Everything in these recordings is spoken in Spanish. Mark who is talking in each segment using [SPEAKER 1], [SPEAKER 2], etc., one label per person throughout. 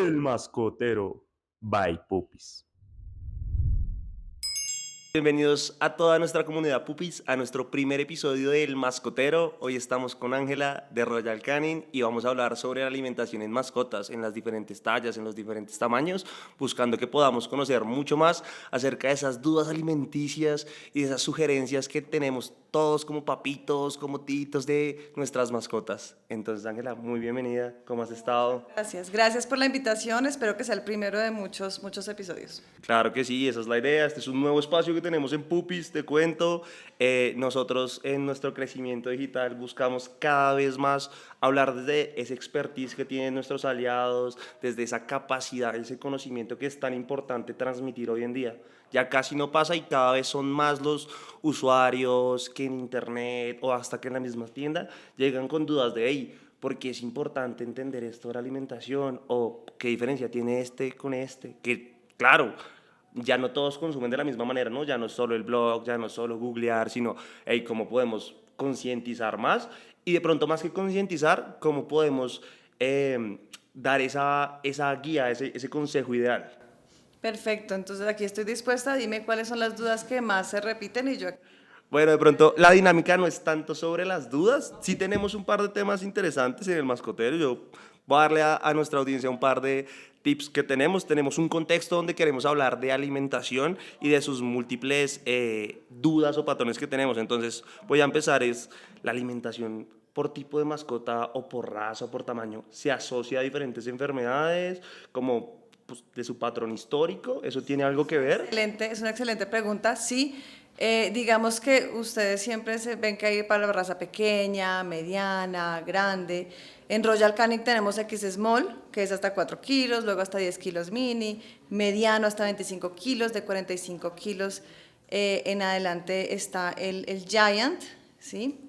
[SPEAKER 1] El mascotero by Pupis. Bienvenidos a toda nuestra comunidad Pupis a nuestro primer episodio de El Mascotero. Hoy estamos con Ángela de Royal Canin y vamos a hablar sobre la alimentación en mascotas en las diferentes tallas, en los diferentes tamaños, buscando que podamos conocer mucho más acerca de esas dudas alimenticias y de esas sugerencias que tenemos todos como papitos, como titos de nuestras mascotas. Entonces, Ángela, muy bienvenida. ¿Cómo has estado?
[SPEAKER 2] Gracias por la invitación, espero que sea el primero de muchos episodios.
[SPEAKER 1] Claro que sí, esa es la idea. Este es un nuevo espacio que tenemos en Pupis, te cuento. Nosotros en nuestro crecimiento digital buscamos cada vez más hablar desde ese expertise que tienen nuestros aliados, desde esa capacidad, ese conocimiento que es tan importante transmitir hoy en día. Ya casi no pasa y cada vez son más los usuarios que en internet o hasta que en la misma tienda llegan con dudas de, hey, ¿por qué es importante entender esto de la alimentación? ¿O qué diferencia tiene este con este? Que claro, ya no todos consumen de la misma manera, ¿no? Ya no es solo el blog, ya no es solo googlear, sino, hey, ¿cómo podemos concientizar más? Y de pronto más que concientizar, ¿cómo podemos dar esa guía, ese consejo ideal?
[SPEAKER 2] Perfecto, entonces aquí estoy dispuesta, dime cuáles son las dudas que más se repiten y yo...
[SPEAKER 1] Bueno, de pronto la dinámica no es tanto sobre las dudas, sí tenemos un par de temas interesantes en el mascotero, yo voy a darle a nuestra audiencia un par de tips que tenemos un contexto donde queremos hablar de alimentación y de sus múltiples dudas o patrones que tenemos, entonces voy a empezar es la alimentación por tipo de mascota o por raza o por tamaño, se asocia a diferentes enfermedades como pues, de su patrón histórico, ¿eso tiene algo que ver?
[SPEAKER 2] Excelente, es una excelente pregunta, sí. Digamos que ustedes siempre se ven que hay para la raza pequeña, mediana, grande. En Royal Canin tenemos X Small, que es hasta 4 kilos, luego hasta 10 kilos mini, mediano hasta 25 kilos, de 45 kilos en adelante está el Giant, ¿sí?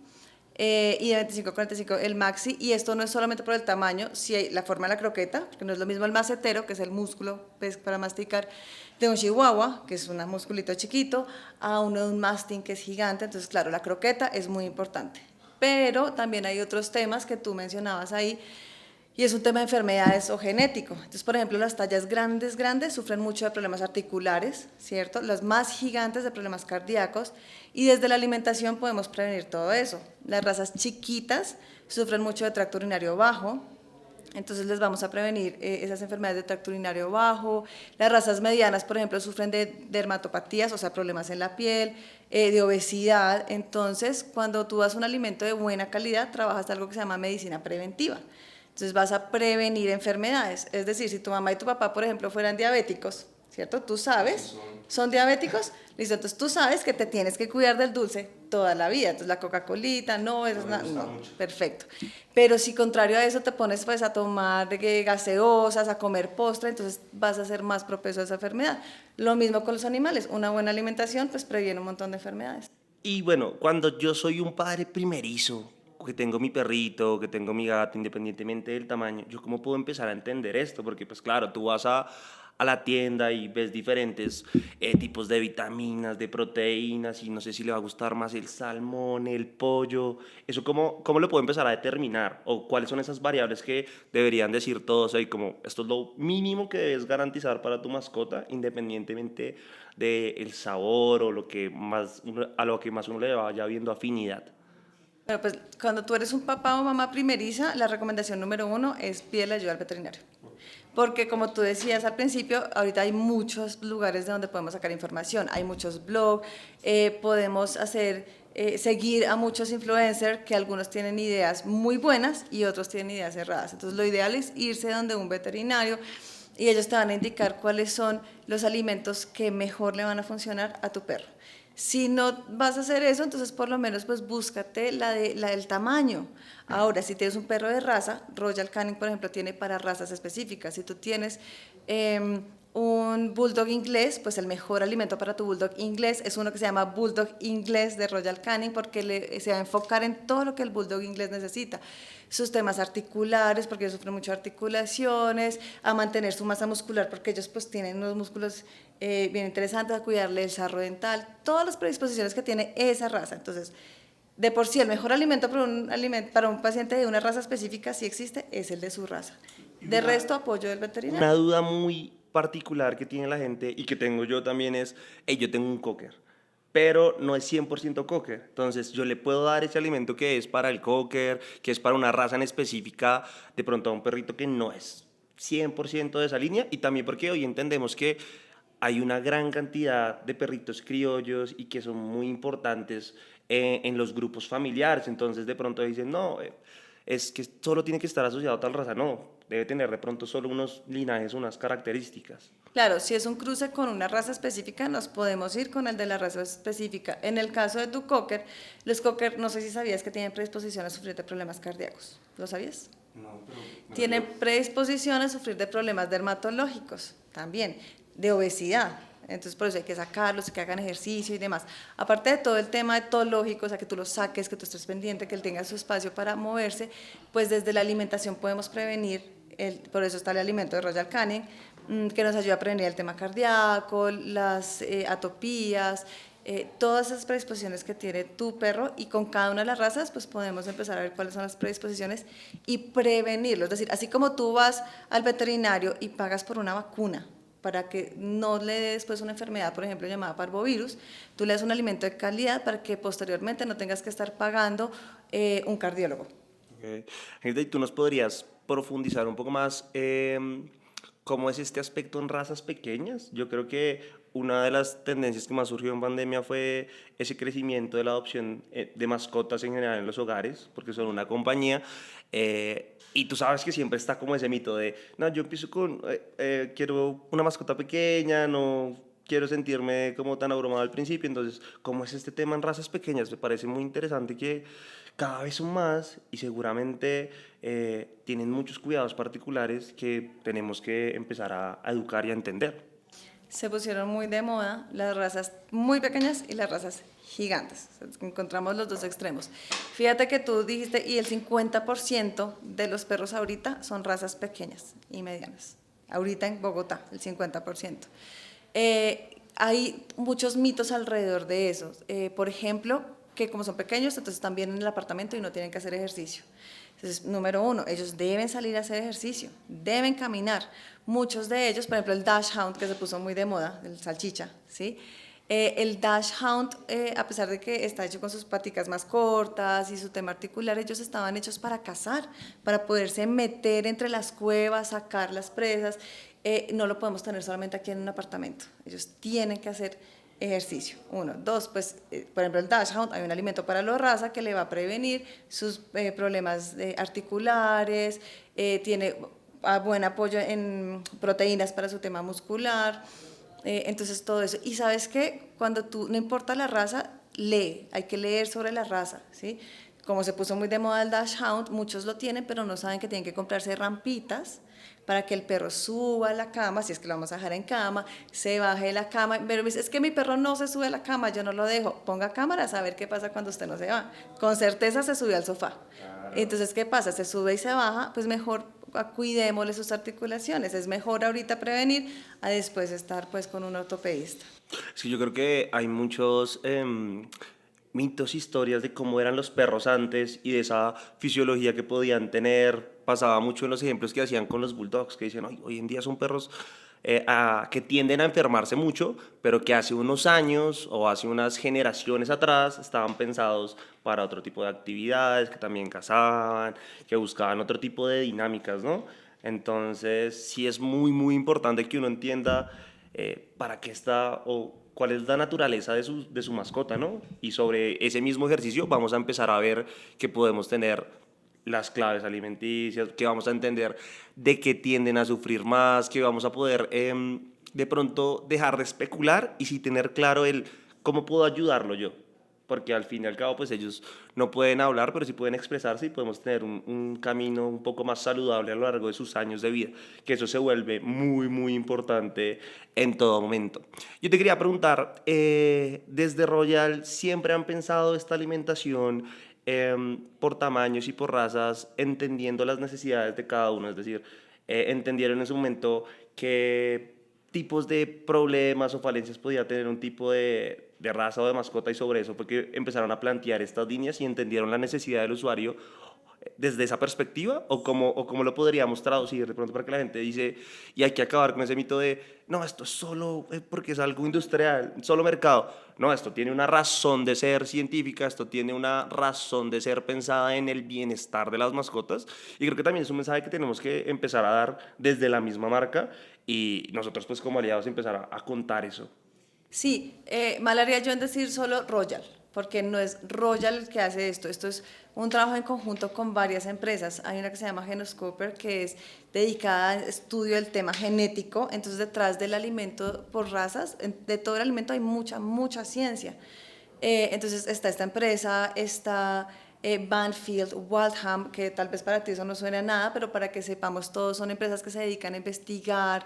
[SPEAKER 2] Y de 25 a 45 el maxi, y esto no es solamente por el tamaño, si hay la forma de la croqueta, porque no es lo mismo el macetero, que es el músculo pues, para masticar, de un chihuahua, que es un musculito chiquito, a uno de un mastín que es gigante, entonces claro, la croqueta es muy importante. Pero también hay otros temas que tú mencionabas ahí, y es un tema de enfermedades o genético. Entonces, por ejemplo, las tallas grandes sufren mucho de problemas articulares, ¿cierto? Las más gigantes de problemas cardíacos, y desde la alimentación podemos prevenir todo eso. Las razas chiquitas sufren mucho de tracto urinario bajo, entonces les vamos a prevenir esas enfermedades de tracto urinario bajo. Las razas medianas, por ejemplo, sufren de dermatopatías, o sea, problemas en la piel, de obesidad. Entonces, cuando tú das un alimento de buena calidad, trabajas algo que se llama medicina preventiva. Entonces vas a prevenir enfermedades. Es decir, si tu mamá y tu papá, por ejemplo, fueran diabéticos, ¿cierto? Tú sabes, son diabéticos, listo, entonces tú sabes que te tienes que cuidar del dulce toda la vida. Entonces la Coca-Colita, no, eso no, perfecto. Pero si contrario a eso te pones pues a tomar gaseosas, a comer postre, entonces vas a ser más propenso a esa enfermedad. Lo mismo con los animales, una buena alimentación pues previene un montón de enfermedades.
[SPEAKER 1] Y bueno, cuando yo soy un padre primerizo, que tengo mi perrito, que tengo mi gato, independientemente del tamaño, ¿yo cómo puedo empezar a entender esto? Porque pues claro, tú vas a la tienda y ves diferentes tipos de vitaminas, de proteínas, y no sé si le va a gustar más el salmón, el pollo. ¿Eso cómo lo puedo empezar a determinar? ¿O cuáles son esas variables que deberían decir todos ahí? Como esto es lo mínimo que debes garantizar para tu mascota, independientemente del sabor o a lo que más uno le vaya viendo afinidad.
[SPEAKER 2] Bueno, pues cuando tú eres un papá o mamá primeriza, la recomendación número uno es pídele ayuda al veterinario. Porque como tú decías al principio, ahorita hay muchos lugares de donde podemos sacar información, hay muchos blogs, podemos seguir a muchos influencers que algunos tienen ideas muy buenas y otros tienen ideas erradas. Entonces lo ideal es irse donde un veterinario y ellos te van a indicar cuáles son los alimentos que mejor le van a funcionar a tu perro. Si no vas a hacer eso, entonces por lo menos pues búscate la del tamaño. Ahora, si tienes un perro de raza, Royal Canin, por ejemplo, tiene para razas específicas. Si tú tienes un bulldog inglés, pues el mejor alimento para tu bulldog inglés es uno que se llama bulldog inglés de Royal Canin, porque se va a enfocar en todo lo que el bulldog inglés necesita. Sus temas articulares, porque ellos sufren mucho articulaciones, a mantener su masa muscular, porque ellos pues tienen unos músculos bien interesantes, a cuidarle el sarro dental, todas las predisposiciones que tiene esa raza. Entonces, de por sí, el mejor alimento para un paciente de una raza específica, si existe, es el de su raza. De resto, apoyo del veterinario.
[SPEAKER 1] Una duda muy particular que tiene la gente y que tengo yo también es, hey, yo tengo un cocker, pero no es 100% cocker. Entonces, yo le puedo dar ese alimento que es para el cocker, que es para una raza en específica, de pronto a un perrito que no es 100% de esa línea. Y también porque hoy entendemos que hay una gran cantidad de perritos criollos y que son muy importantes en los grupos familiares. Entonces, de pronto dicen, no, es que solo tiene que estar asociado a tal raza. No, debe tener de pronto solo unos linajes, unas características.
[SPEAKER 2] Claro, si es un cruce con una raza específica, nos podemos ir con el de la raza específica. En el caso de tu cocker, los cocker, no sé si sabías que tienen predisposición a sufrir de problemas cardíacos. ¿Lo sabías?
[SPEAKER 1] No, pero...
[SPEAKER 2] Tienen predisposición a sufrir de problemas dermatológicos también, de obesidad. Entonces, por eso hay que sacarlos, que hagan ejercicio y demás. Aparte de todo el tema etológico, o sea, que tú lo saques, que tú estés pendiente, que él tenga su espacio para moverse, pues desde la alimentación podemos prevenir, por eso está el alimento de Royal Canin, que nos ayuda a prevenir el tema cardíaco, las atopías, todas esas predisposiciones que tiene tu perro, y con cada una de las razas pues podemos empezar a ver cuáles son las predisposiciones y prevenirlo. Es decir, así como tú vas al veterinario y pagas por una vacuna para que no le dé después una enfermedad, por ejemplo, llamada parvovirus, tú le das un alimento de calidad para que posteriormente no tengas que estar pagando un cardiólogo.
[SPEAKER 1] Okay. Anita, ¿y tú nos podrías profundizar un poco más cómo es este aspecto en razas pequeñas? Yo creo que una de las tendencias que más surgió en pandemia fue ese crecimiento de la adopción de mascotas en general en los hogares, porque son una compañía. Y tú sabes que siempre está como ese mito de, no, yo empiezo con, quiero una mascota pequeña, no quiero sentirme como tan abrumado al principio. Entonces, ¿cómo es este tema en razas pequeñas? Me parece muy interesante que cada vez son más y seguramente tienen muchos cuidados particulares que tenemos que empezar a educar y a entender.
[SPEAKER 2] Se pusieron muy de moda las razas muy pequeñas y las razas gigantes. Encontramos los dos extremos. Fíjate que tú dijiste, y el 50% de los perros ahorita son razas pequeñas y medianas. Ahorita en Bogotá, el 50%. Hay muchos mitos alrededor de eso. Por ejemplo, que como son pequeños, entonces están bien en el apartamento y no tienen que hacer ejercicio. Entonces, número uno, ellos deben salir a hacer ejercicio, deben caminar. Muchos de ellos, por ejemplo, el Dachshund, que se puso muy de moda, el salchicha, ¿sí? El Dachshund, a pesar de que está hecho con sus paticas más cortas y su tema articular, ellos estaban hechos para cazar, para poderse meter entre las cuevas, sacar las presas. No lo podemos tener solamente aquí en un apartamento. Ellos tienen que hacer ejercicio. Uno. Dos, pues, por ejemplo, el Dachshund, hay un alimento para la raza que le va a prevenir sus problemas articulares, tiene buen apoyo en proteínas para su tema muscular, entonces todo eso. Y sabes que cuando tú, no importa la raza, lee, hay que leer sobre la raza, ¿sí? Como se puso muy de moda el Dachshund, muchos lo tienen, pero no saben que tienen que comprarse rampitas para que el perro suba a la cama, si es que lo vamos a dejar en cama, se baje de la cama, pero dice, es que mi perro no se sube a la cama, yo no lo dejo, ponga cámaras a ver qué pasa cuando usted no se va, con certeza se subió al sofá, entonces ¿qué pasa? Se sube y se baja, pues mejor cuidémosle sus articulaciones, es mejor ahorita prevenir a después estar pues con un ortopedista.
[SPEAKER 1] Es que yo creo que hay muchos mitos, historias de cómo eran los perros antes y de esa fisiología que podían tener. Pasaba mucho en los ejemplos que hacían con los bulldogs, que dicen, hoy en día son perros que tienden a enfermarse mucho, pero que hace unos años o hace unas generaciones atrás estaban pensados para otro tipo de actividades, que también cazaban, que buscaban otro tipo de dinámicas, ¿no? Entonces, sí es muy, muy importante que uno entienda para qué está o cuál es la naturaleza de su mascota, ¿no? Y sobre ese mismo ejercicio vamos a empezar a ver que podemos tener las claves alimenticias, que vamos a entender de qué tienden a sufrir más, que vamos a poder de pronto dejar de especular y sí tener claro el cómo puedo ayudarlo yo. Porque al fin y al cabo, pues ellos no pueden hablar, pero sí pueden expresarse y podemos tener un camino un poco más saludable a lo largo de sus años de vida, que eso se vuelve muy, muy importante en todo momento. Yo te quería preguntar, desde Royal, ¿siempre han pensado esta alimentación por tamaños y por razas, entendiendo las necesidades de cada uno? Es decir, entendieron en su momento qué tipos de problemas o falencias podía tener un tipo de raza o de mascota, y sobre eso fue que empezaron a plantear estas líneas y entendieron la necesidad del usuario desde esa perspectiva o cómo lo podríamos traducir de pronto para que la gente dice y hay que acabar con ese mito de no, esto es solo porque es algo industrial, solo mercado. No, esto tiene una razón de ser científica, esto tiene una razón de ser pensada en el bienestar de las mascotas y creo que también es un mensaje que tenemos que empezar a dar desde la misma marca y nosotros pues como aliados empezar a contar eso.
[SPEAKER 2] Sí, mal haría yo en decir solo Royal, porque no es Royal el que hace esto. Esto es un trabajo en conjunto con varias empresas. Hay una que se llama Genoscoper, que es dedicada al estudio del tema genético. Entonces, detrás del alimento por razas, de todo el alimento hay mucha, mucha ciencia. Entonces, está esta empresa, está Banfield, Waltham, que tal vez para ti eso no suena a nada, pero para que sepamos todos, son empresas que se dedican a investigar,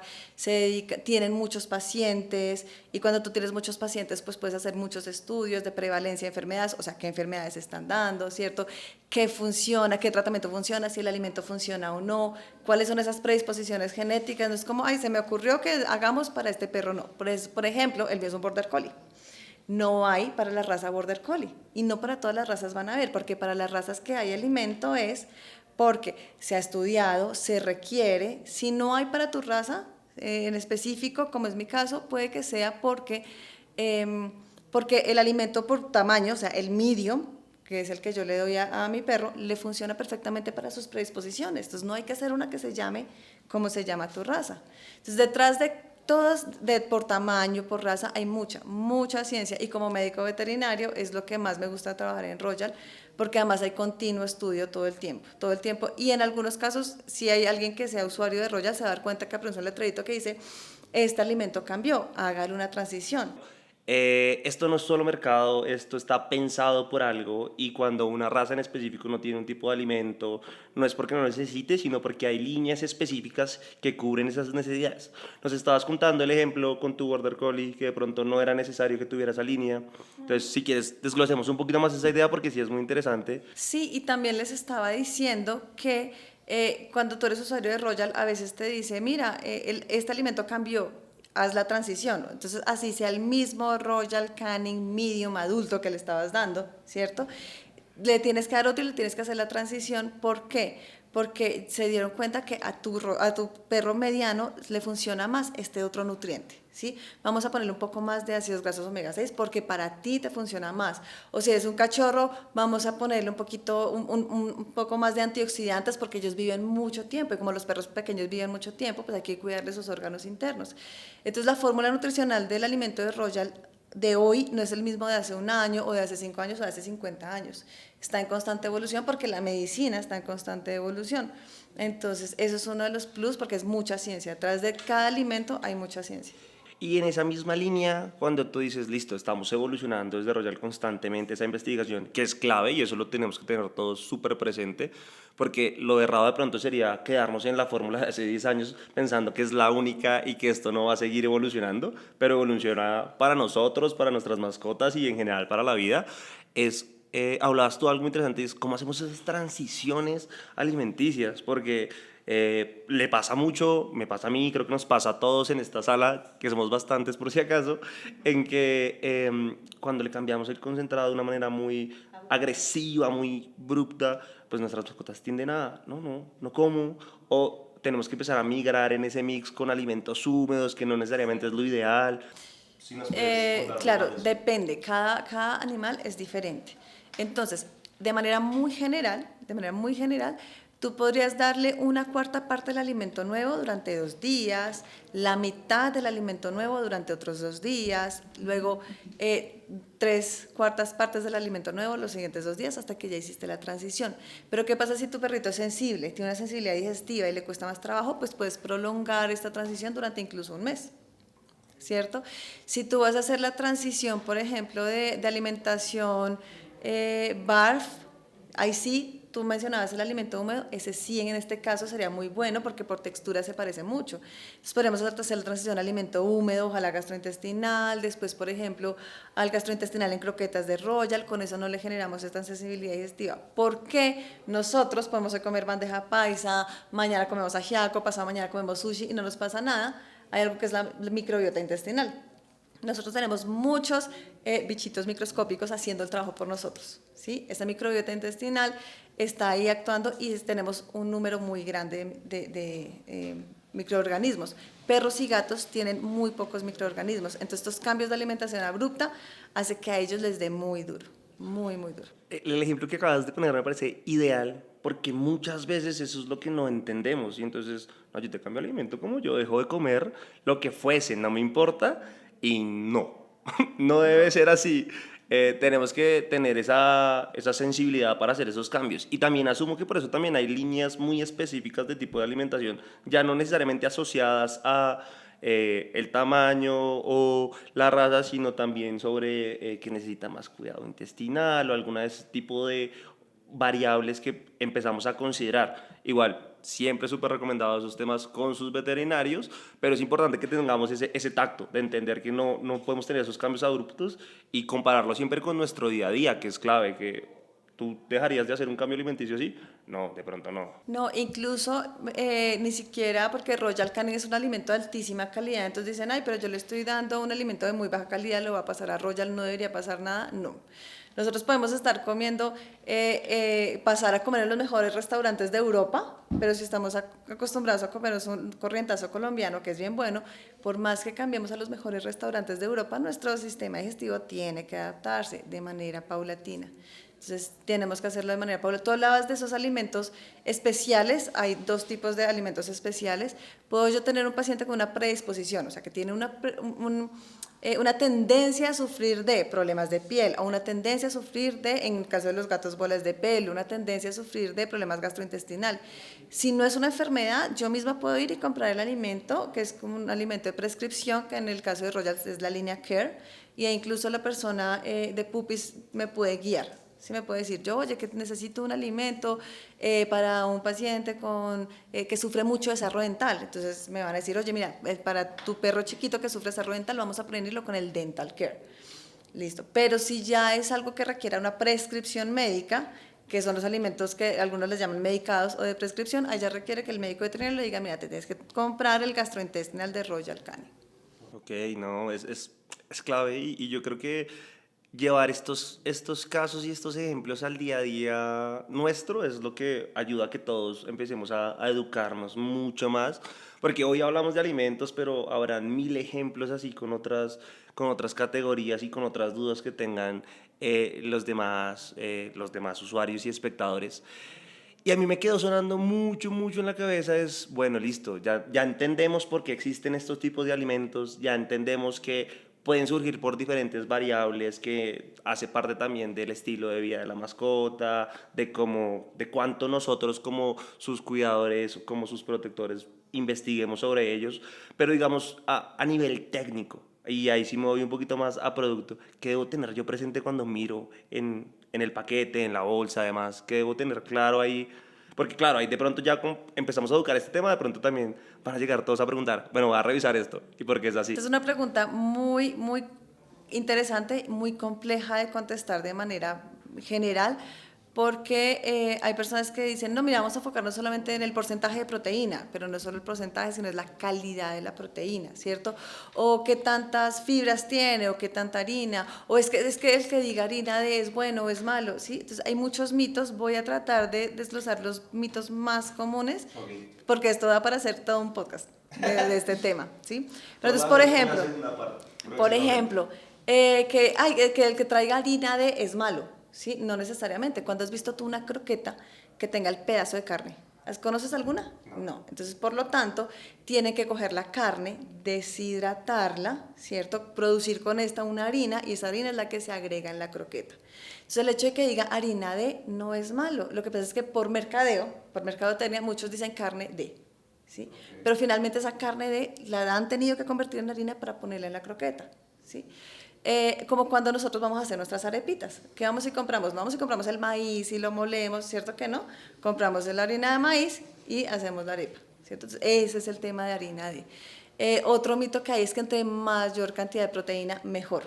[SPEAKER 2] tienen muchos pacientes y cuando tú tienes muchos pacientes pues puedes hacer muchos estudios de prevalencia de enfermedades, o sea, qué enfermedades se están dando, ¿cierto? ¿Qué funciona? ¿Qué tratamiento funciona? Si el alimento funciona o no, cuáles son esas predisposiciones genéticas, no es como, ay, se me ocurrió que hagamos para este perro, no. Por ejemplo, el mío es un Border Collie. No hay para la raza Border Collie y no para todas las razas van a haber, porque para las razas que hay alimento es porque se ha estudiado, se requiere. Si no hay para tu raza en específico, como es mi caso, puede que sea porque el alimento por tamaño, o sea, el medium, que es el que yo le doy a mi perro, le funciona perfectamente para sus predisposiciones. Entonces no hay que hacer una que se llame como se llama tu raza. Entonces detrás de todas por tamaño, por raza, hay mucha, mucha ciencia y como médico veterinario es lo que más me gusta trabajar en Royal porque además hay continuo estudio todo el tiempo y en algunos casos si hay alguien que sea usuario de Royal se va a dar cuenta que aparece un letrerito que dice este alimento cambió, hágale una transición.
[SPEAKER 1] Esto no es solo mercado, esto está pensado por algo y cuando una raza en específico no tiene un tipo de alimento, no es porque no lo necesite, sino porque hay líneas específicas que cubren esas necesidades. Nos estabas contando el ejemplo con tu Border Collie, que de pronto no era necesario que tuviera esa línea. Entonces, si quieres, desglosemos un poquito más esa idea porque sí es muy interesante.
[SPEAKER 2] Sí, y también les estaba diciendo que cuando tú eres usuario de Royal, a veces te dice, mira, este alimento cambió, haz la transición. Entonces, así sea el mismo Royal Canin Medium adulto que le estabas dando, ¿cierto? Le tienes que dar otro y le tienes que hacer la transición. ¿Por qué? Porque se dieron cuenta que a tu perro mediano le funciona más este otro nutriente, ¿sí? Vamos a ponerle un poco más de ácidos grasos omega 6 porque para ti te funciona más. O si es un cachorro, vamos a ponerle un poco más de antioxidantes porque ellos viven mucho tiempo y como los perros pequeños viven mucho tiempo, pues hay que cuidarles sus órganos internos. Entonces la fórmula nutricional del alimento de Royal de hoy no es el mismo de hace un año o de hace 5 años o de hace 50 años. Está en constante evolución porque la medicina está en constante evolución. Entonces, eso es uno de los plus porque es mucha ciencia. Detrás de cada alimento hay mucha ciencia.
[SPEAKER 1] Y en esa misma línea, cuando tú dices, listo, estamos evolucionando, desarrollar constantemente esa investigación, que es clave y eso lo tenemos que tener todos súper presente, porque lo errado de pronto sería quedarnos en la fórmula de hace 10 años pensando que es la única y que esto no va a seguir evolucionando, pero evoluciona para nosotros, para nuestras mascotas y en general para la vida. Hablabas tú algo muy interesante, es cómo hacemos esas transiciones alimenticias, porque le pasa mucho, me pasa a mí, creo que nos pasa a todos en esta sala, que somos bastantes por si acaso, en que cuando le cambiamos el concentrado de una manera muy agresiva, muy abrupta, pues nuestras mascotas tienden a, no como, o tenemos que empezar a migrar en ese mix con alimentos húmedos, que no necesariamente es lo ideal. Si nos puedes contar
[SPEAKER 2] Claro,
[SPEAKER 1] más.
[SPEAKER 2] depende, cada animal es diferente. Entonces, de manera muy general, tú podrías darle una cuarta parte del alimento nuevo durante 2 días, la mitad del alimento nuevo durante otros 2 días, luego 3/4 partes del alimento nuevo los siguientes 2 días hasta que ya hiciste la transición. Pero ¿qué pasa si tu perrito es sensible, tiene una sensibilidad digestiva y le cuesta más trabajo? Pues puedes prolongar esta transición durante incluso un mes. ¿Cierto? Si tú vas a hacer la transición, por ejemplo, de alimentación BARF, ahí sí, tú mencionabas el alimento húmedo, ese sí en este caso sería muy bueno porque por textura se parece mucho. Entonces podríamos hacer la transición a alimento húmedo, ojalá gastrointestinal, después, por ejemplo, al gastrointestinal en croquetas de Royal, con eso no le generamos esta sensibilidad digestiva. Porque nosotros podemos comer bandeja paisa, mañana comemos ajiaco, pasado mañana comemos sushi y no nos pasa nada. Hay algo que es la microbiota intestinal. nosotros tenemos muchos bichitos microscópicos haciendo el trabajo por nosotros, ¿sí? Esta microbiota intestinal está ahí actuando y tenemos un número muy grande de microorganismos. Perros y gatos tienen muy pocos microorganismos, entonces estos cambios de alimentación abrupta hace que a ellos les dé muy duro, muy, muy duro.
[SPEAKER 1] El ejemplo que acabas de poner me parece ideal porque muchas veces eso es lo que no entendemos y entonces, no, yo te cambio el alimento como yo dejo de comer lo que fuese, no me importa y no, no debe ser así. Tenemos que tener esa sensibilidad para hacer esos cambios y también asumo que por eso también hay líneas muy específicas de tipo de alimentación, ya no necesariamente asociadas a el tamaño o la raza, sino también sobre que necesita más cuidado intestinal o alguna de ese tipo de variables que empezamos a considerar. Igual, siempre súper recomendados esos temas con sus veterinarios, pero es importante que tengamos ese tacto de entender que no podemos tener esos cambios abruptos y compararlo siempre con nuestro día a día, que es clave, que tú dejarías de hacer un cambio alimenticio así, no, de pronto no.
[SPEAKER 2] No, incluso ni siquiera porque Royal Canin es un alimento de altísima calidad, entonces dicen, ay, pero yo le estoy dando un alimento de muy baja calidad, lo va a pasar a Royal, no debería pasar nada, no. Nosotros podemos estar comiendo, pasar a comer en los mejores restaurantes de Europa, pero si estamos acostumbrados a comer un corrientazo colombiano, que es bien bueno, por más que cambiemos a los mejores restaurantes de Europa, nuestro sistema digestivo tiene que adaptarse de manera paulatina. Entonces, tenemos que hacerlo de manera paulatina. Tú hablabas de esos alimentos especiales, hay dos tipos de alimentos especiales. Puedo yo tener un paciente con una predisposición, o sea, que tiene una tendencia a sufrir de problemas de piel, o una tendencia a sufrir de, en el caso de los gatos, bolas de pelo, una tendencia a sufrir de problemas gastrointestinales. Si no es una enfermedad, yo misma puedo ir y comprar el alimento, que es como un alimento de prescripción, que en el caso de Royal es la línea Care, e incluso la persona de Puppies me puede guiar. Sí me puede decir, yo, oye, que necesito un alimento para un paciente que sufre mucho desarrollo dental. Entonces me van a decir, oye, mira, para tu perro chiquito que sufre desarrollo dental, vamos a prevenirlo con el Dental Care. Listo. Pero si ya es algo que requiera una prescripción médica, que son los alimentos que algunos les llaman medicados o de prescripción, allá requiere que el médico veterinario le diga, mira, te tienes que comprar el gastrointestinal de Royal Canin.
[SPEAKER 1] Ok, no, es clave y yo creo que llevar estos casos y estos ejemplos al día a día nuestro es lo que ayuda a que todos empecemos a educarnos mucho más, porque hoy hablamos de alimentos, pero habrán mil ejemplos así con otras categorías y con otras dudas que tengan los demás usuarios y espectadores. Y a mí me quedó sonando mucho, mucho en la cabeza es, bueno, listo, ya entendemos por qué existen estos tipos de alimentos, ya entendemos que pueden surgir por diferentes variables que hace parte también del estilo de vida de la mascota, de cuánto nosotros como sus cuidadores, como sus protectores, investiguemos sobre ellos, pero digamos a nivel técnico, y ahí sí me voy un poquito más a producto, ¿qué debo tener yo presente cuando miro en el paquete, en la bolsa, además? ¿Qué debo tener claro ahí? Porque claro, ahí de pronto ya empezamos a educar este tema, de pronto también van a llegar todos a preguntar, bueno, voy a revisar esto, ¿y por qué es así?
[SPEAKER 2] Esta es una pregunta muy, muy interesante, muy compleja de contestar de manera general, porque hay personas que dicen, no, mira, vamos a enfocarnos solamente en el porcentaje de proteína, pero no es solo el porcentaje, sino es la calidad de la proteína, ¿cierto? O qué tantas fibras tiene, o qué tanta harina, o es que el que diga harina de es bueno o es malo, ¿sí? Entonces hay muchos mitos, voy a tratar de desglosar los mitos más comunes, porque esto da para hacer todo un podcast de este tema, ¿sí? Pero entonces, por ejemplo, que el que traiga harina de es malo. ¿Sí? No necesariamente. ¿Cuándo has visto tú una croqueta que tenga el pedazo de carne? ¿Conoces alguna? No. Entonces, por lo tanto, tiene que coger la carne, deshidratarla, ¿cierto? Producir con esta una harina y esa harina es la que se agrega en la croqueta. Entonces, el hecho de que diga harina de no es malo. Lo que pasa es que por mercadotecnia, muchos dicen carne de. ¿Sí? Pero finalmente esa carne de la han tenido que convertir en harina para ponerla en la croqueta. ¿Sí? Como cuando nosotros vamos a hacer nuestras arepitas. ¿Qué vamos y compramos? No vamos y compramos el maíz y lo molemos, ¿cierto que no? Compramos la harina de maíz y hacemos la arepa, ¿cierto? Entonces, ese es el tema de harina de. Otro mito que hay es que entre mayor cantidad de proteína, mejor.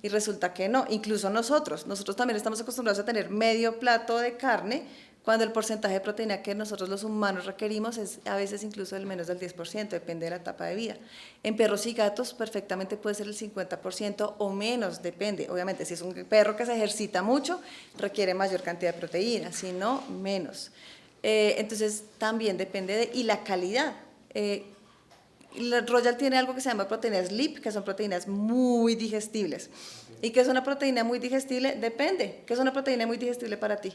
[SPEAKER 2] Y resulta que no, incluso nosotros también estamos acostumbrados a tener medio plato de carne cuando el porcentaje de proteína que nosotros los humanos requerimos es a veces incluso del menos del 10%, depende de la etapa de vida. En perros y gatos perfectamente puede ser el 50% o menos, depende. Obviamente, si es un perro que se ejercita mucho, requiere mayor cantidad de proteína, si no, menos. Entonces, también depende de, y la calidad. La Royal tiene algo que se llama proteínas LEAP, que son proteínas muy digestibles. ¿Y qué es una proteína muy digestible? Depende. ¿Qué es una proteína muy digestible para ti?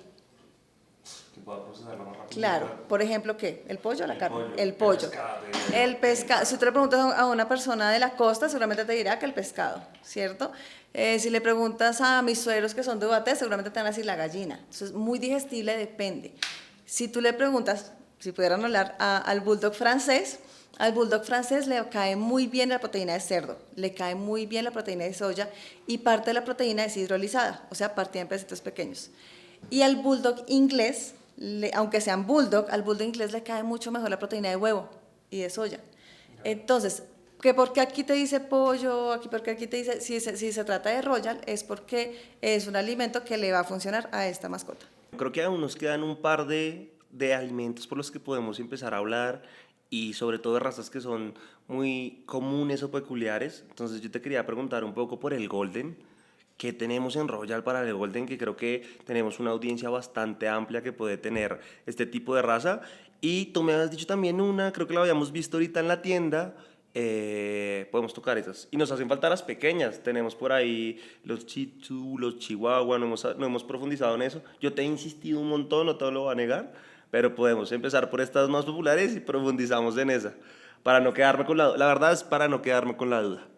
[SPEAKER 1] Que pueda procesarlo más rápido.
[SPEAKER 2] Claro, por ejemplo, ¿qué? ¿El pollo o la carne? El
[SPEAKER 1] pollo.
[SPEAKER 2] pollo. El pescado. Si tú le preguntas a una persona de la costa, seguramente te dirá que el pescado, ¿cierto? Si le preguntas a mis suegros que son de Ubaté, seguramente te van a decir la gallina. Entonces, muy digestible depende. Si tú le preguntas, si pudieran hablar al bulldog francés, al bulldog francés le cae muy bien la proteína de cerdo, le cae muy bien la proteína de soya y parte de la proteína es hidrolizada, o sea, partida en pedacitos pequeños. Y al bulldog inglés, aunque sean bulldog, al bulldog inglés le cae mucho mejor la proteína de huevo y de soya. Entonces, que porque aquí te dice pollo, aquí porque aquí te dice, si se trata de Royal, es porque es un alimento que le va a funcionar a esta mascota.
[SPEAKER 1] Creo que aún nos quedan un par de alimentos por los que podemos empezar a hablar y sobre todo de razas que son muy comunes o peculiares. Entonces yo te quería preguntar un poco por el Golden. ¿Qué tenemos en Royal para el Golden? Que creo que tenemos una audiencia bastante amplia que puede tener este tipo de raza. Y tú me habías dicho también una, creo que la habíamos visto ahorita en la tienda. Podemos tocar esas. Y nos hacen falta las pequeñas. Tenemos por ahí los Shih Tzu, los Chihuahua, no hemos profundizado en eso. Yo te he insistido un montón, no te lo voy a negar, pero podemos empezar por estas más populares y profundizamos en esa. Para no quedarme con la duda. La verdad es para no quedarme con la duda.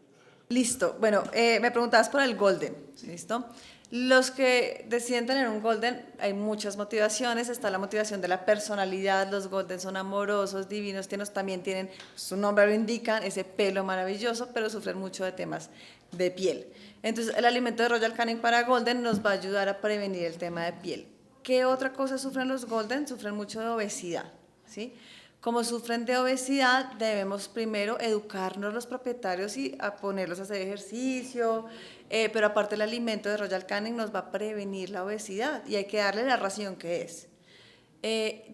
[SPEAKER 2] Listo. Bueno, me preguntabas por el Golden, ¿listo? Los que deciden tener un Golden, hay muchas motivaciones. Está la motivación de la personalidad. Los Golden son amorosos, divinos, también tienen, su nombre lo indica, ese pelo maravilloso, pero sufren mucho de temas de piel. Entonces, el alimento de Royal Canin para Golden nos va a ayudar a prevenir el tema de piel. ¿Qué otra cosa sufren los Golden? Sufren mucho de obesidad, ¿sí? Como sufren de obesidad, debemos primero educarnos los propietarios y a ponerlos a hacer ejercicio, pero aparte el alimento de Royal Canin nos va a prevenir la obesidad y hay que darle la ración que es.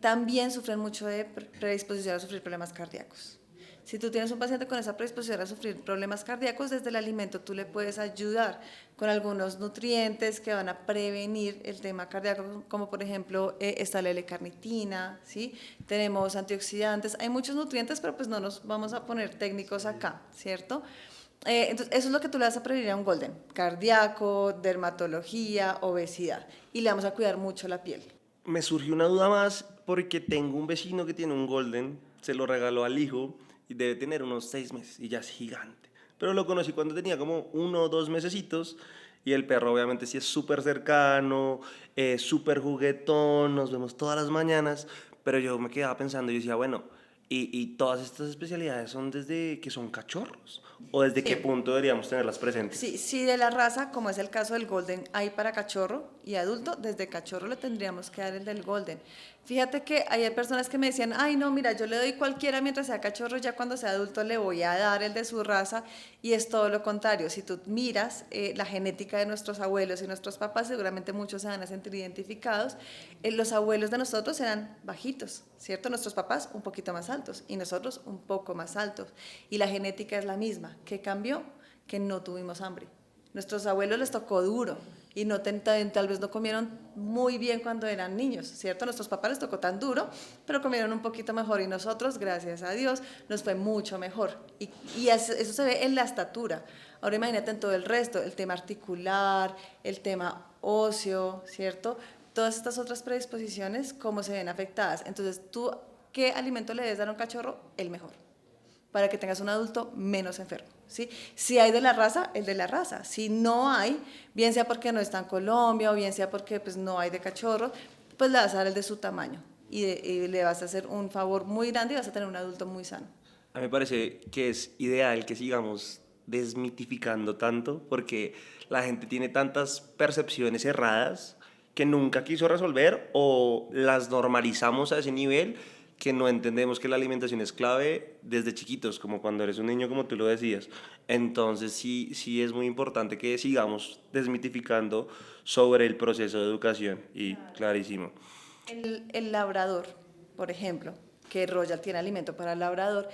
[SPEAKER 2] También sufren mucho de predisposición a sufrir problemas cardíacos. Si tú tienes un paciente con esa predisposición a sufrir problemas cardíacos, desde el alimento tú le puedes ayudar con algunos nutrientes que van a prevenir el tema cardíaco, como por ejemplo está la L-carnitina, ¿sí? Tenemos antioxidantes, hay muchos nutrientes, pero pues no nos vamos a poner técnicos acá, ¿cierto? Entonces, eso es lo que tú le vas a prevenir a un Golden: cardíaco, dermatología, obesidad, y le vamos a cuidar mucho la piel.
[SPEAKER 1] Me surgió una duda más porque tengo un vecino que tiene un Golden, se lo regaló al hijo y debe tener unos 6 meses y ya es gigante. Pero lo conocí cuando tenía como 1 o 2 mesecitos y el perro obviamente sí es súper cercano, súper juguetón, nos vemos todas las mañanas, pero yo me quedaba pensando y decía, bueno, y todas estas especialidades son desde que son cachorros o desde qué
[SPEAKER 2] Sí.
[SPEAKER 1] punto deberíamos tenerlas presentes.
[SPEAKER 2] Sí, sí, de la raza, como es el caso del Golden, hay para cachorro y adulto. Desde cachorro le tendríamos que dar el del Golden. Fíjate que hay personas que me decían, ay no, mira, yo le doy cualquiera mientras sea cachorro, ya cuando sea adulto le voy a dar el de su raza, y es todo lo contrario. Si tú miras la genética de nuestros abuelos y nuestros papás, seguramente muchos se van a sentir identificados. Los abuelos de nosotros eran bajitos, ¿cierto? Nuestros papás un poquito más altos y nosotros un poco más altos. Y la genética es la misma. ¿Qué cambió? Que no tuvimos hambre. Nuestros abuelos les tocó duro y no tal vez no comieron muy bien cuando eran niños, ¿cierto? Nuestros papás les tocó tan duro, pero comieron un poquito mejor, y nosotros, gracias a Dios, nos fue mucho mejor. Y eso se ve en la estatura. Ahora imagínate en todo el resto, el tema articular, el tema óseo, ¿cierto? Todas estas otras predisposiciones, cómo se ven afectadas. Entonces, ¿tú qué alimento le debes dar a un cachorro? El mejor, para que tengas un adulto menos enfermo, ¿sí? Si hay de la raza, el de la raza. Si no hay, bien sea porque no está en Colombia o bien sea porque pues, no hay de cachorro, pues le vas a dar el de su tamaño y le vas a hacer un favor muy grande y vas a tener un adulto muy sano.
[SPEAKER 1] A mí me parece que es ideal que sigamos desmitificando tanto porque la gente tiene tantas percepciones erradas que nunca quiso resolver o las normalizamos a ese nivel que no entendemos que la alimentación es clave desde chiquitos, como cuando eres un niño, como tú lo decías. Entonces sí es muy importante que sigamos desmitificando sobre el proceso de educación y clarísimo.
[SPEAKER 2] El labrador, por ejemplo, que Royal tiene alimento para el labrador,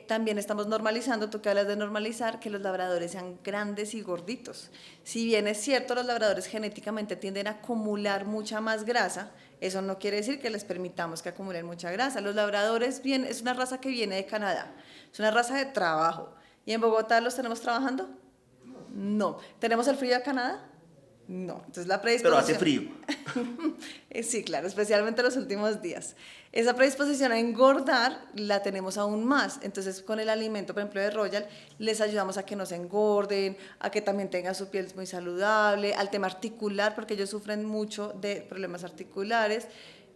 [SPEAKER 2] también estamos normalizando, tú que hablas de normalizar, que los labradores sean grandes y gorditos. Si bien es cierto, los labradores genéticamente tienden a acumular mucha más grasa, eso no quiere decir que les permitamos que acumulen mucha grasa. Los labradores es una raza que viene de Canadá, es una raza de trabajo. ¿Y en Bogotá los tenemos trabajando? No. ¿Tenemos el frío de Canadá? No. Entonces la
[SPEAKER 1] Pero hace
[SPEAKER 2] predisposición...
[SPEAKER 1] frío.
[SPEAKER 2] Sí, claro, especialmente los últimos días. Esa predisposición a engordar la tenemos aún más. Entonces, con el alimento, por ejemplo, de Royal, les ayudamos a que no se engorden, a que también tengan su piel muy saludable, al tema articular, porque ellos sufren mucho de problemas articulares.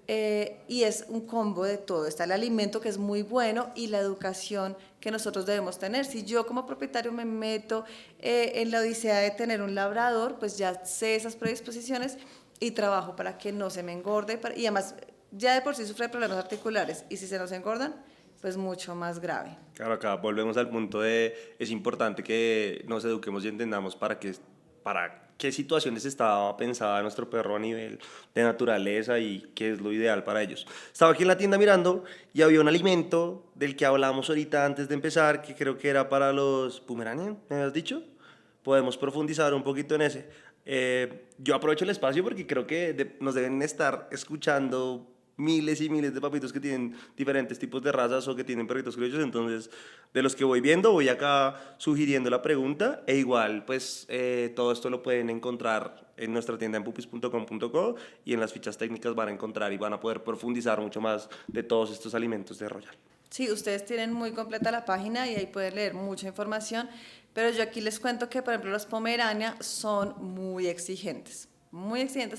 [SPEAKER 2] Y es un combo de todo. Está el alimento, que es muy bueno, y la educación que nosotros debemos tener. Si yo como propietario me meto en la odisea de tener un labrador, pues ya sé esas predisposiciones y trabajo para que no se me engorde. Y además, ya de por sí sufre de problemas articulares, y si se nos engordan, pues mucho más grave.
[SPEAKER 1] Claro, acá volvemos al punto de es importante que nos eduquemos y entendamos para qué situaciones estaba pensada nuestro perro a nivel de naturaleza y qué es lo ideal para ellos. Estaba aquí en la tienda mirando y había un alimento del que hablamos ahorita antes de empezar, que creo que era para los Pomeranian, ¿me habías dicho? Podemos profundizar un poquito en ese. Yo aprovecho el espacio porque creo que nos deben estar escuchando miles y miles de papitos que tienen diferentes tipos de razas o que tienen perritos criollos. Entonces, de los que voy viendo, voy acá sugiriendo la pregunta, e igual pues todo esto lo pueden encontrar en nuestra tienda en pupis.com.co, y en las fichas técnicas van a encontrar y van a poder profundizar mucho más de todos estos alimentos de Royal.
[SPEAKER 2] Sí, ustedes tienen muy completa la página y ahí pueden leer mucha información, pero yo aquí les cuento que, por ejemplo, los Pomerania son muy exigentes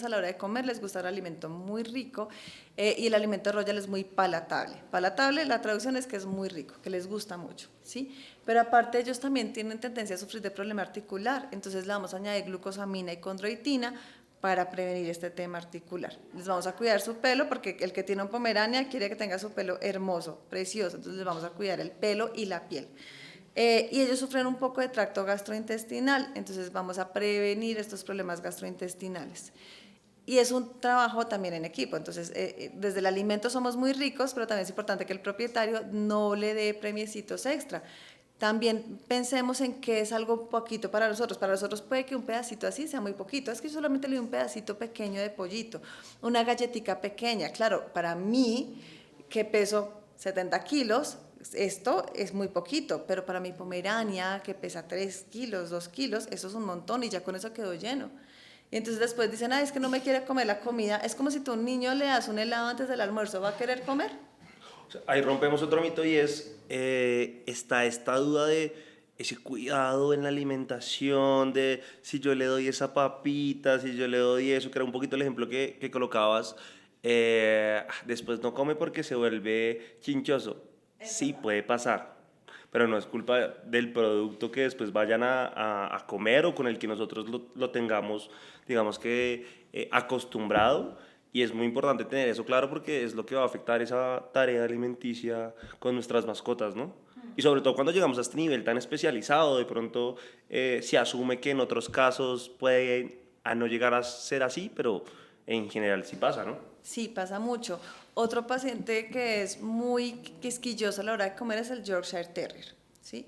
[SPEAKER 2] a la hora de comer, les gusta el alimento muy rico, y el alimento Royal es muy palatable. Palatable, la traducción es que es muy rico, que les gusta mucho, ¿sí? Pero aparte ellos también tienen tendencia a sufrir de problema articular, entonces le vamos a añadir glucosamina y condroitina para prevenir este tema articular. Les vamos a cuidar su pelo, porque el que tiene un Pomerania quiere que tenga su pelo hermoso, precioso, entonces les vamos a cuidar el pelo y la piel. Y ellos sufren un poco de tracto gastrointestinal, entonces vamos a prevenir estos problemas gastrointestinales. Y es un trabajo también en equipo, entonces desde el alimento somos muy ricos, pero también es importante que el propietario no le dé premiecitos extra. También pensemos en que es algo poquito para nosotros. Para nosotros puede que un pedacito así sea muy poquito. Es que yo solamente le doy un pedacito pequeño de pollito, una galletita pequeña. Claro, para mí, que peso 70 kilos, esto es muy poquito, pero para mi Pomerania, que pesa 3 kilos, 2 kilos, eso es un montón y ya con eso quedó lleno. Y entonces después dicen, es que no me quiere comer la comida. Es como si tú a un niño le das un helado antes del almuerzo, ¿va a querer comer?
[SPEAKER 1] O sea, ahí rompemos otro mito y es, está esta duda de ese cuidado en la alimentación, de si yo le doy esa papita, si yo le doy eso, que era un poquito el ejemplo que colocabas, después no come porque se vuelve chinchoso. Sí, puede pasar, pero no es culpa del producto que después vayan a comer o con el que nosotros lo tengamos, digamos que acostumbrado. Y es muy importante tener eso claro porque es lo que va a afectar esa tarea alimenticia con nuestras mascotas, ¿no? Y sobre todo cuando llegamos a este nivel tan especializado, de pronto se asume que en otros casos puede a no llegar a ser así, pero en general sí pasa, ¿no?
[SPEAKER 2] Sí, pasa mucho. Otro paciente que es muy quisquilloso a la hora de comer es el Yorkshire Terrier, ¿sí?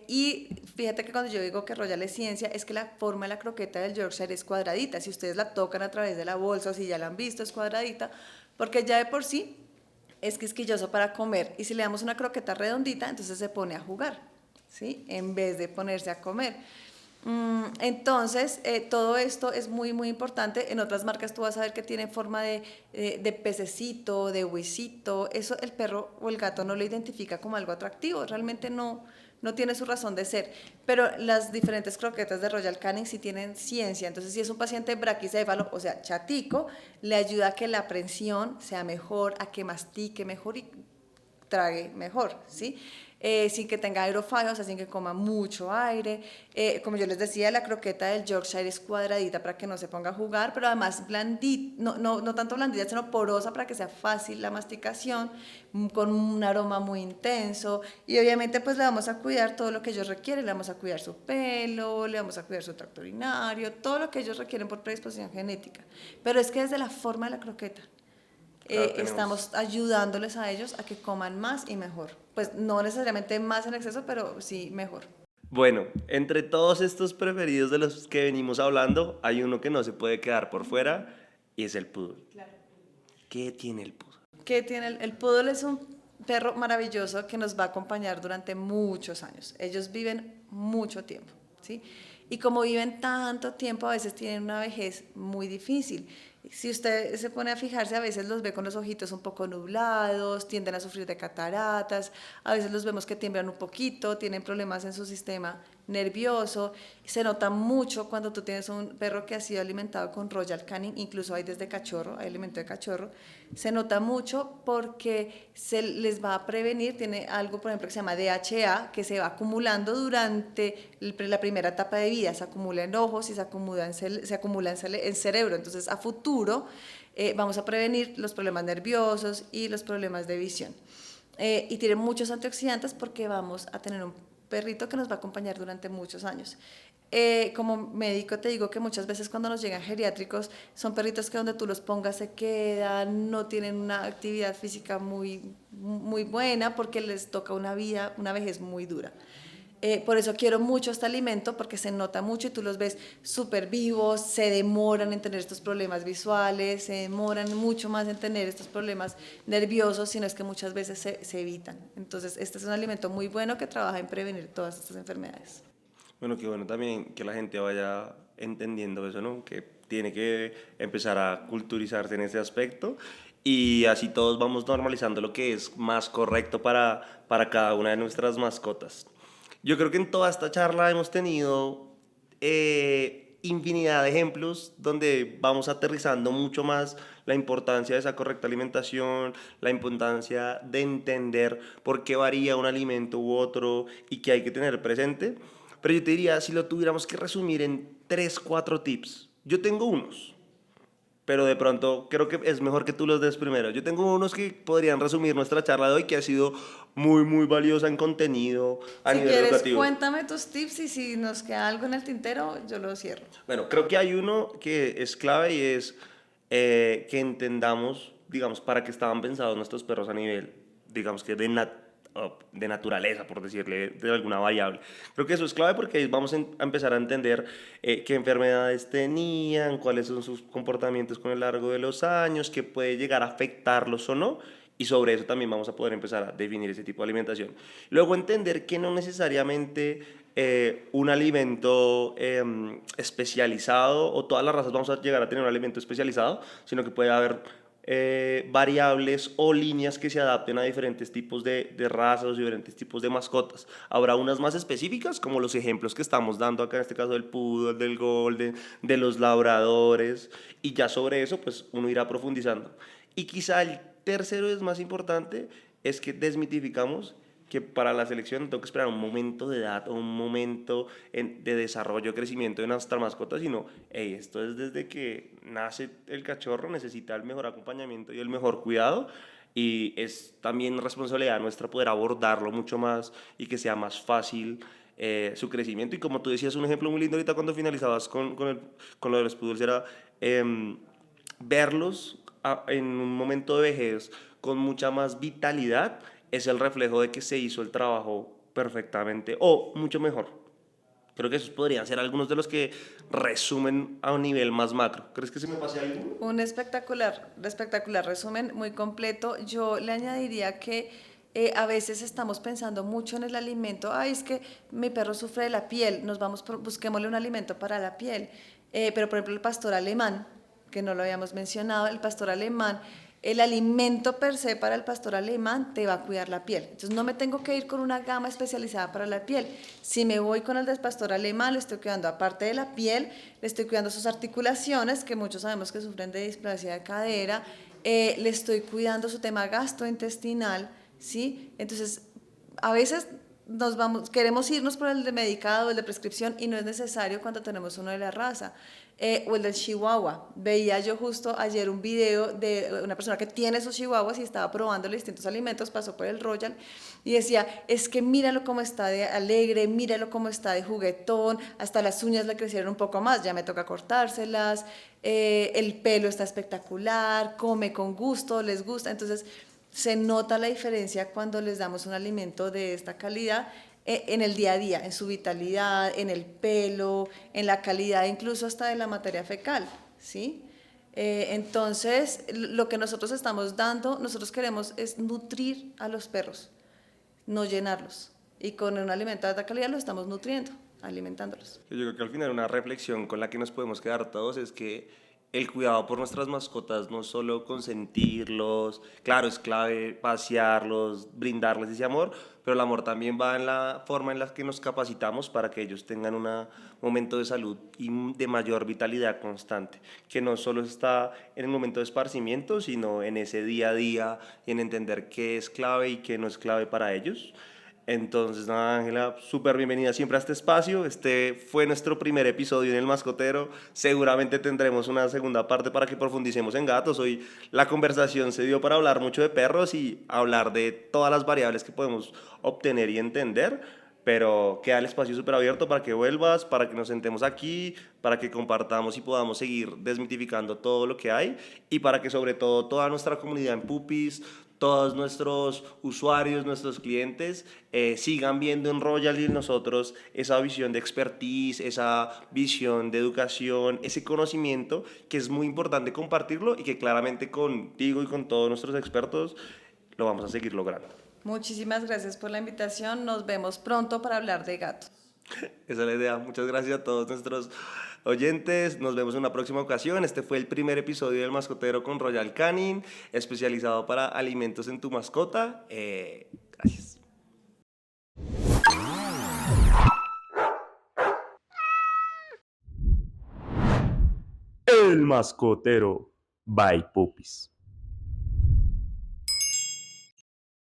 [SPEAKER 2] Y fíjate que cuando yo digo que Royal es ciencia, es que la forma de la croqueta del Yorkshire es cuadradita. Si ustedes la tocan a través de la bolsa o si ya la han visto, es cuadradita, porque ya de por sí es quisquilloso para comer. Y si le damos una croqueta redondita, entonces se pone a jugar, ¿sí? En vez de ponerse a comer. Entonces, todo esto es muy, muy importante. En otras marcas tú vas a ver que tienen forma de pececito, de huesito. Eso el perro o el gato no lo identifica como algo atractivo. Realmente no tiene su razón de ser. Pero las diferentes croquetas de Royal Canin sí tienen ciencia. Entonces, si es un paciente braquicéfalo, o sea, chatico, le ayuda a que la prensión sea mejor, a que mastique mejor y trague mejor, ¿sí? Sin que tenga aerofagios, o sea, sin que coma mucho aire. Como yo les decía, la croqueta del Yorkshire es cuadradita para que no se ponga a jugar, pero además blandita, no tanto blandita, sino porosa para que sea fácil la masticación, con un aroma muy intenso. Y obviamente pues le vamos a cuidar todo lo que ellos requieren, le vamos a cuidar su pelo, le vamos a cuidar su tracto urinario, todo lo que ellos requieren por predisposición genética. Pero es que desde la forma de la croqueta,
[SPEAKER 1] Claro, tenemos.
[SPEAKER 2] estamos ayudándoles a ellos a que coman más y mejor. Pues no necesariamente más en exceso, pero sí mejor.
[SPEAKER 1] Bueno, entre todos estos preferidos de los que venimos hablando, hay uno que no se puede quedar por fuera y es el poodle. ¿Qué tiene el poodle?
[SPEAKER 2] ¿Qué tiene el poodle? Es un perro maravilloso que nos va a acompañar durante muchos años. Ellos viven mucho tiempo, ¿sí? Y como viven tanto tiempo, a veces tienen una vejez muy difícil. Si usted se pone a fijarse, a veces los ve con los ojitos un poco nublados, tienden a sufrir de cataratas, a veces los vemos que tiemblan un poquito, tienen problemas en su sistema nervioso. Se nota mucho cuando tú tienes un perro que ha sido alimentado con Royal Canin, incluso hay desde cachorro, hay alimento de cachorro. Se nota mucho porque se les va a prevenir, tiene algo, por ejemplo, que se llama DHA, que se va acumulando durante la primera etapa de vida, se acumula en ojos y se acumula en cerebro. Entonces, a futuro vamos a prevenir los problemas nerviosos y los problemas de visión. Y tiene muchos antioxidantes porque vamos a tener un perrito que nos va a acompañar durante muchos años. Como médico te digo que muchas veces cuando nos llegan geriátricos son perritos que donde tú los pongas se quedan, no tienen una actividad física muy buena porque les toca una vejez muy dura. Por eso quiero mucho este alimento porque se nota mucho y tú los ves súper vivos, se demoran en tener estos problemas visuales, se demoran mucho más en tener estos problemas nerviosos, sino es que muchas veces se evitan. Entonces este es un alimento muy bueno que trabaja en prevenir todas estas enfermedades.
[SPEAKER 1] Bueno, qué bueno también que la gente vaya entendiendo eso, ¿no? Que tiene que empezar a culturizarse en ese aspecto y así todos vamos normalizando lo que es más correcto para cada una de nuestras mascotas. Yo creo que en toda esta charla hemos tenido infinidad de ejemplos donde vamos aterrizando mucho más la importancia de esa correcta alimentación, la importancia de entender por qué varía un alimento u otro y que hay que tener presente. Pero yo te diría, si lo tuviéramos que resumir en 3 4 tips, yo tengo unos, pero de pronto creo que es mejor que tú los des primero. Yo tengo unos que podrían resumir nuestra charla de hoy, que ha sido muy valiosa en contenido a
[SPEAKER 2] Si
[SPEAKER 1] nivel
[SPEAKER 2] quieres,
[SPEAKER 1] educativo.
[SPEAKER 2] cuéntame tus tips y si nos queda algo en el tintero, yo lo cierro.
[SPEAKER 1] Bueno, creo que hay uno que es clave y es que entendamos, digamos, para qué estaban pensados nuestros perros a nivel, digamos que de naturaleza, por decirle, de alguna variable. Creo que eso es clave porque ahí vamos a empezar a entender qué enfermedades tenían, cuáles son sus comportamientos con el largo de los años, qué puede llegar a afectarlos o no. Y sobre eso también vamos a poder empezar a definir ese tipo de alimentación. Luego entender que no necesariamente un alimento especializado o todas las razas vamos a llegar a tener un alimento especializado, sino que puede haber variables o líneas que se adapten a diferentes tipos de razas o diferentes tipos de mascotas. Habrá unas más específicas, como los ejemplos que estamos dando acá, en este caso del poodle, del golden, de los labradores, y ya sobre eso pues uno irá profundizando. Y quizá el tercero es más importante, es que desmitificamos que para la selección no tengo que esperar un momento de edad o un momento de desarrollo, crecimiento de nuestra mascota, sino, hey, esto es desde que nace el cachorro, necesita el mejor acompañamiento y el mejor cuidado, y es también responsabilidad nuestra poder abordarlo mucho más y que sea más fácil su crecimiento. Y como tú decías, un ejemplo muy lindo ahorita cuando finalizabas con lo de los poodles era verlos en un momento de vejez con mucha más vitalidad es el reflejo de que se hizo el trabajo perfectamente o mucho mejor. Creo que esos podrían ser algunos de los que resumen a un nivel más macro. ¿Crees que se me pase algo?
[SPEAKER 2] Un espectacular resumen, muy completo. Yo le añadiría que a veces estamos pensando mucho en el alimento. Ay, es que mi perro sufre de la piel, busquémosle un alimento para la piel. Pero por ejemplo el pastor alemán, que no lo habíamos mencionado, el pastor alemán, el alimento per se para el pastor alemán te va a cuidar la piel. Entonces no me tengo que ir con una gama especializada para la piel. Si me voy con el del pastor alemán, le estoy cuidando aparte de la piel, le estoy cuidando sus articulaciones, que muchos sabemos que sufren de displasia de cadera, le estoy cuidando su tema gastrointestinal, ¿sí? Entonces a veces queremos irnos por el de medicado, el de prescripción, y no es necesario cuando tenemos uno de la raza. O el del chihuahua. Veía yo justo ayer un video de una persona que tiene esos chihuahuas y estaba probando los distintos alimentos, pasó por el Royal y decía, es que míralo cómo está de alegre, míralo cómo está de juguetón, hasta las uñas le crecieron un poco más, ya me toca cortárselas, el pelo está espectacular, come con gusto, les gusta. Entonces se nota la diferencia cuando les damos un alimento de esta calidad en el día a día, en su vitalidad, en el pelo, en la calidad incluso hasta de la materia fecal, ¿sí? Entonces, lo que nosotros estamos dando, nosotros queremos es nutrir a los perros, no llenarlos. Y con un alimento de alta calidad los estamos nutriendo, alimentándolos.
[SPEAKER 1] Yo creo que al final una reflexión con la que nos podemos quedar todos es que el cuidado por nuestras mascotas no solo consentirlos, claro, es clave pasearlos, brindarles ese amor, pero el amor también va en la forma en la que nos capacitamos para que ellos tengan un momento de salud y de mayor vitalidad constante, que no solo está en el momento de esparcimiento, sino en ese día a día y en entender qué es clave y qué no es clave para ellos. Entonces, nada, Ángela, súper bienvenida siempre a este espacio. Este fue nuestro primer episodio en El Mascotero. Seguramente tendremos una segunda parte para que profundicemos en gatos. Hoy la conversación se dio para hablar mucho de perros y hablar de todas las variables que podemos obtener y entender, pero queda el espacio súper abierto para que vuelvas, para que nos sentemos aquí, para que compartamos y podamos seguir desmitificando todo lo que hay y para que sobre todo toda nuestra comunidad en Puppies, todos nuestros usuarios, nuestros clientes sigan viendo en Royal y en nosotros esa visión de expertise, esa visión de educación, ese conocimiento que es muy importante compartirlo y que claramente contigo y con todos nuestros expertos lo vamos a seguir logrando.
[SPEAKER 2] Muchísimas gracias por la invitación. Nos vemos pronto para hablar de gatos.
[SPEAKER 1] Esa es la idea. Muchas gracias a todos nuestros oyentes. Nos vemos en una próxima ocasión. Este fue el primer episodio del Mascotero con Royal Canin, especializado para alimentos en tu mascota. Gracias.
[SPEAKER 3] El Mascotero by Puppies.